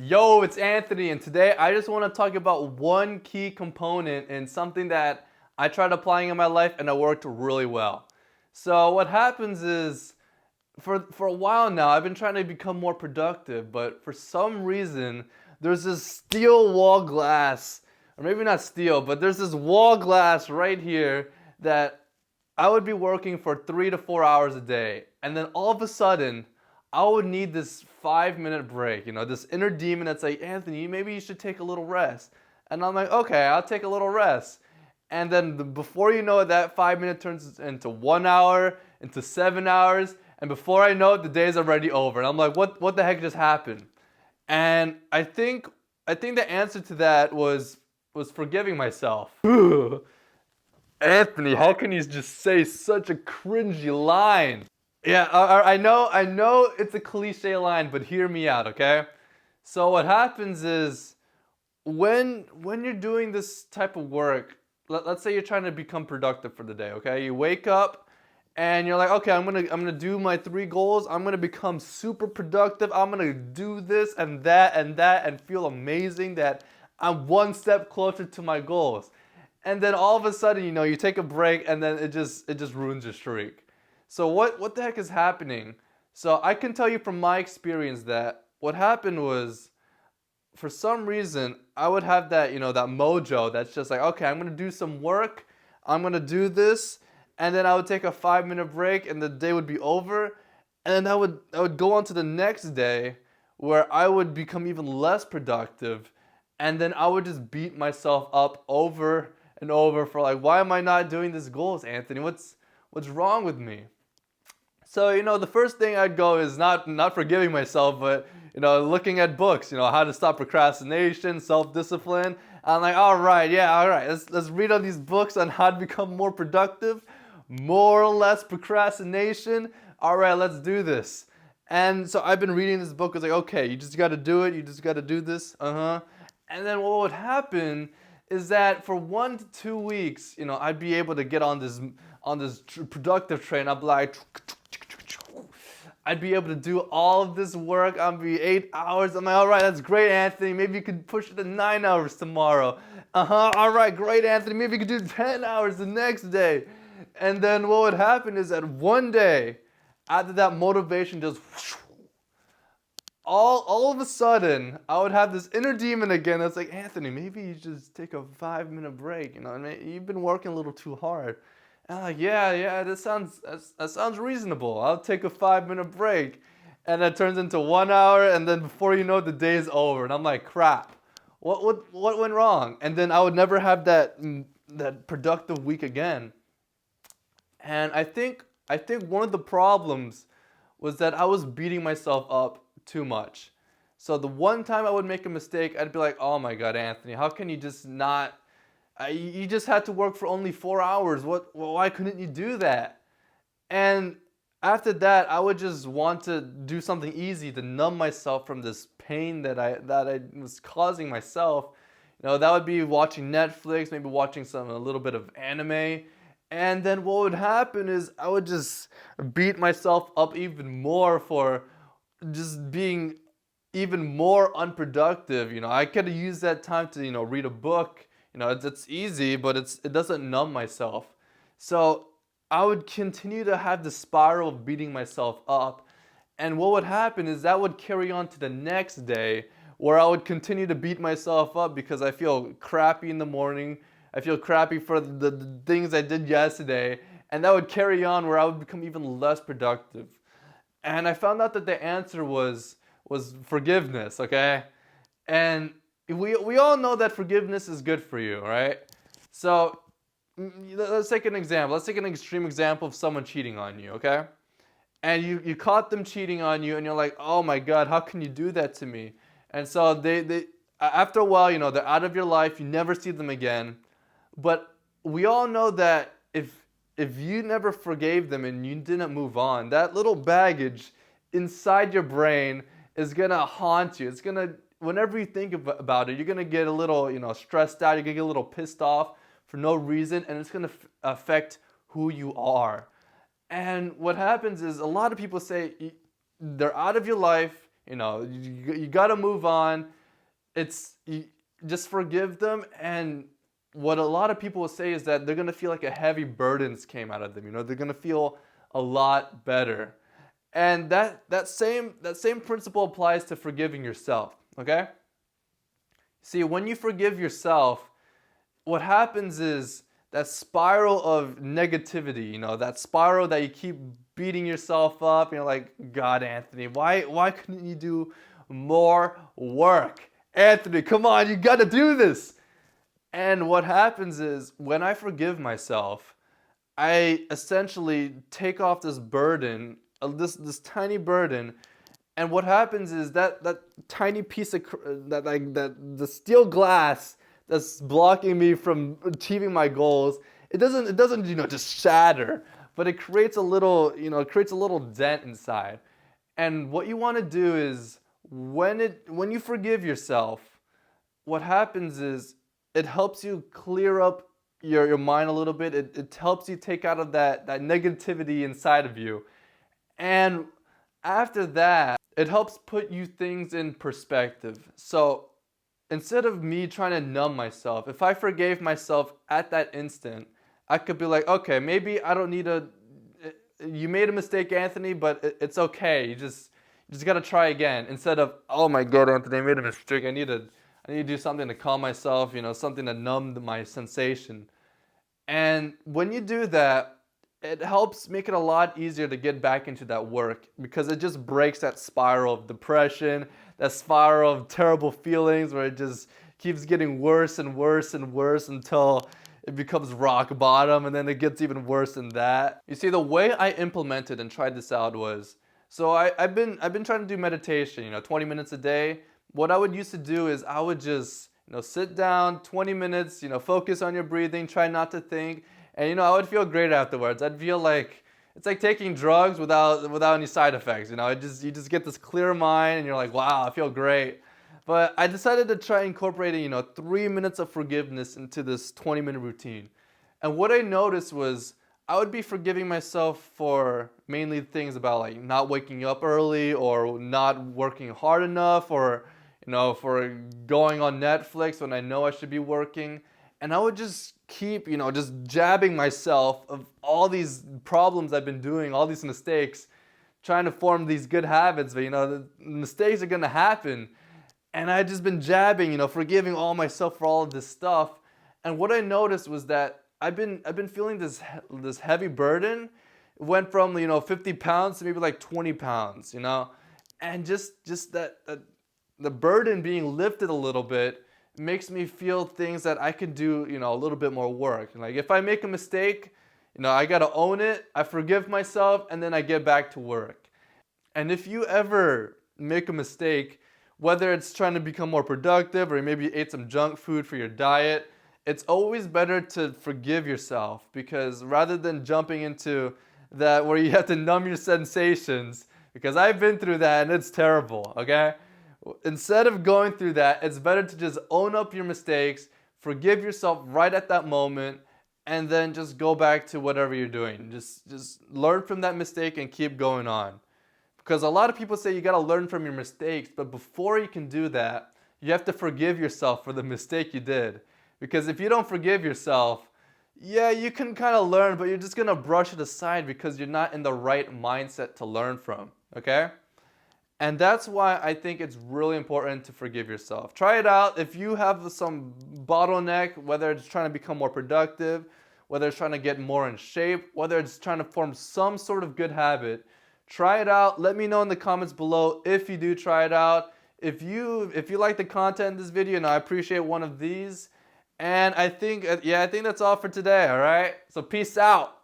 Yo, it's Anthony, and today I just want to talk about one key component and something that I tried applying in my life and it worked really well. So what happens is, for a while now, I've been trying to become more productive, but for some reason, there's this steel wall glass, or maybe not steel, but there's this wall glass right here that I would be working for 3 to 4 hours a day, and then all of a sudden, I would need this 5 minute break. This inner demon that's like, Anthony, maybe you should take a little rest. And I'm like, okay, I'll take a little rest. And then before you know it, that 5 minute turns into 1 hour, into 7 hours, and before I know it, the day's already over. And I'm like, what the heck just happened? And I think the answer to that was forgiving myself. Anthony, how can you just say such a cringy line? Yeah, I know it's a cliche line, but hear me out, okay? So what happens is when you're doing this type of work, let's say you're trying to become productive for the day, okay? You wake up and you're like, okay, I'm gonna do my 3 goals. I'm gonna become super productive. I'm gonna do this and that and feel amazing that I'm one step closer to my goals. And then all of a sudden, you take a break and then it just ruins your streak. So what the heck is happening? So I can tell you from my experience that what happened was, for some reason, I would have that mojo that's just like, okay, I'm gonna do some work, I'm gonna do this, and then I would take a 5 minute break and the day would be over. And then I would go on to the next day where I would become even less productive, and then I would just beat myself up over and over for like, why am I not doing these goals, Anthony? What's wrong with me? So, the first thing I'd go is not forgiving myself, but, looking at books, how to stop procrastination, self-discipline. I'm like, all right, let's read all these books on how to become more productive, more or less procrastination. All right, let's do this. And so I've been reading this book. It's like, okay, you just got to do it. You just got to do this. And then what would happen is that for 1 to 2 weeks, I'd be able to get on this productive train. I'd be able to do all of this work. I'd be 8 hours. I'm like, all right, that's great, Anthony. Maybe you could push it to 9 hours tomorrow. All right, great, Anthony. Maybe you could do 10 hours the next day. And then what would happen is that one day, after that motivation just all of a sudden, I would have this inner demon again that's like, Anthony, maybe you just take a 5 minute break. You've been working a little too hard. And I'm like, yeah, that sounds reasonable. I'll take a 5 minute break. And that turns into 1 hour, and then before you know it, the day is over. And I'm like, crap, what went wrong? And then I would never have that productive week again. And I think one of the problems was that I was beating myself up too much. So the one time I would make a mistake, I'd be like, oh my God, Anthony, how can you just not, you just had to work for only 4 hours. Why couldn't you do that? And after that, I would just want to do something easy to numb myself from this pain that I was causing myself. That would be watching Netflix, maybe watching a little bit of anime. And then what would happen is I would just beat myself up even more for just being even more unproductive. I could have used that time to, read a book. It's easy, but it doesn't numb myself. So I would continue to have the spiral of beating myself up. And what would happen is that would carry on to the next day, where I would continue to beat myself up because I feel crappy in the morning. I feel crappy for the things I did yesterday. And that would carry on where I would become even less productive. And I found out that the answer was forgiveness, okay? And we all know that forgiveness is good for you, right? So let's take an example. Let's take an extreme example of someone cheating on you, okay? And you caught them cheating on you, and you're like, oh my God, how can you do that to me? And so they after a while, they're out of your life. You never see them again. But we all know that if you never forgave them and you didn't move on, that little baggage inside your brain is gonna haunt you. It's gonna, whenever you think about it, you're gonna get a little, stressed out. You're gonna get a little pissed off for no reason, and it's gonna affect who you are. And what happens is, a lot of people say they're out of your life. You gotta move on. you just forgive them, and what a lot of people will say is that they're gonna feel like a heavy burdens came out of them. They're gonna feel a lot better. And that same principle applies to forgiving yourself, okay? See, when you forgive yourself, what happens is that spiral of negativity, that spiral that you keep beating yourself up, like, God, Anthony, why couldn't you do more work? Anthony, come on, you gotta do this. And what happens is when I forgive myself, I essentially take off this burden, this tiny burden, and what happens is that tiny piece of that the steel glass that's blocking me from achieving my goals, it doesn't just shatter, but it creates a little dent inside. And what you want to do is when you forgive yourself, what happens is it helps you clear up your mind a little bit. It helps you take out of that negativity inside of you. And after that, it helps put you things in perspective. So instead of me trying to numb myself, if I forgave myself at that instant, I could be like, okay, maybe I don't need you made a mistake, Anthony, but it's okay. You just gotta try again. Instead of, oh my God, Anthony, I made a mistake. I need to do something to calm myself, something to numb my sensation. And when you do that, it helps make it a lot easier to get back into that work, because it just breaks that spiral of depression, that spiral of terrible feelings where it just keeps getting worse and worse and worse until it becomes rock bottom, and then it gets even worse than that. You see, the way I implemented and tried this out was, so I've been trying to do meditation, 20 minutes a day. What I would used to do is I would just sit down 20 minutes, focus on your breathing, try not to think. And I would feel great afterwards. I'd feel like it's like taking drugs without any side effects. You just get this clear mind, and you're like, wow, I feel great. But I decided to try incorporating 3 minutes of forgiveness into this 20-minute routine. And what I noticed was I would be forgiving myself for mainly things about like not waking up early, or not working hard enough, or for going on Netflix when I know I should be working. And I would just keep, just jabbing myself of all these problems I've been doing, all these mistakes, trying to form these good habits. But, the mistakes are going to happen. And I just been jabbing, forgiving all myself for all of this stuff. And what I noticed was that I've been feeling this heavy burden. It went from, 50 pounds to maybe like 20 pounds, and just that the burden being lifted a little bit makes me feel things that I can do, a little bit more work. Like if I make a mistake, I gotta own it, I forgive myself, and then I get back to work. And if you ever make a mistake, whether it's trying to become more productive, or maybe you ate some junk food for your diet, it's always better to forgive yourself, because rather than jumping into that where you have to numb your sensations, because I've been through that and it's terrible, okay? Instead of going through that, it's better to just own up your mistakes, forgive yourself right at that moment, and then just go back to whatever you're doing. Just learn from that mistake and keep going on. Because a lot of people say you got to learn from your mistakes, but before you can do that, you have to forgive yourself for the mistake you did. Because if you don't forgive yourself, yeah, you can kind of learn, but you're just going to brush it aside because you're not in the right mindset to learn from, okay? And that's why I think it's really important to forgive yourself. Try it out. If you have some bottleneck, whether it's trying to become more productive, whether it's trying to get more in shape, whether it's trying to form some sort of good habit, try it out. Let me know in the comments below if you do try it out. If you like the content in this video, and I appreciate one of these. And I think that's all for today, all right? So peace out.